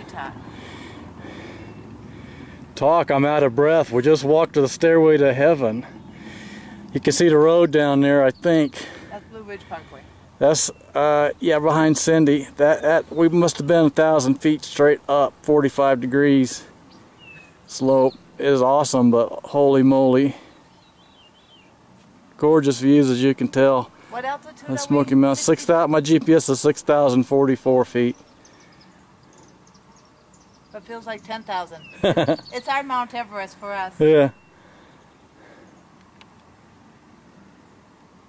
talk. Talk, I'm out of breath. We just walked to the stairway to heaven. You can see the road down there, I think. That's Blue Ridge Parkway. That's, yeah, behind Cindy. That we must have been 1,000 feet straight up, 45 degrees slope. It is awesome, but holy moly. Gorgeous views, as you can tell. What altitude The are Smoky we? Mountains. 6,000. My GPS is 6,044 feet. It feels like 10,000. It's our Mount Everest for us. Yeah.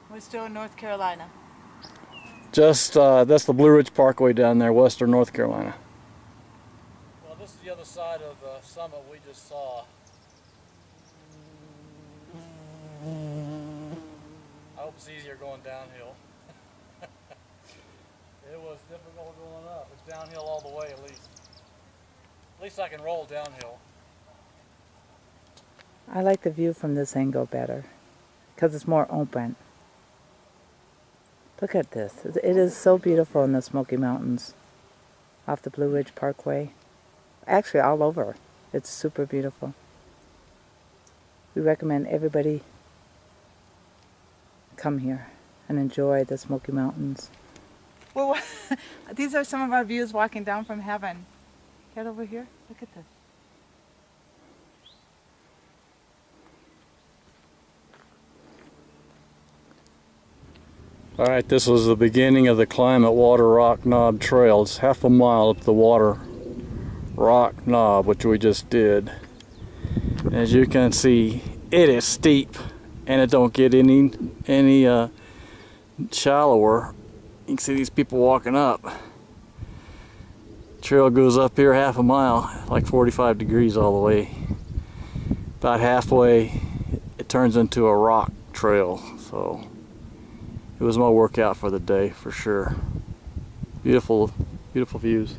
We're still in North Carolina. Just, that's the Blue Ridge Parkway down there, western North Carolina. Well, this is the other side of the summit we just saw. I hope it's easier going downhill. It was difficult going up. It's downhill all the way, at least. At least I can roll downhill. I like the view from this angle better because it's more open. Look at this. It is so beautiful in the Smoky Mountains off the Blue Ridge Parkway. Actually, all over. It's super beautiful. We recommend everybody come here and enjoy the Smoky Mountains. Well, these are some of our views walking down from heaven. Head over here. Look at this. Alright, this was the beginning of the climb at Waterrock Knob Trail. It's half a mile up the Waterrock Knob, which we just did. As you can see, it is steep, and it don't get any shallower. You can see these people walking up. Trail goes up here half a mile, like 45 degrees all the way. About halfway, it turns into a rock trail. So it was my workout for the day, for sure. Beautiful, beautiful views.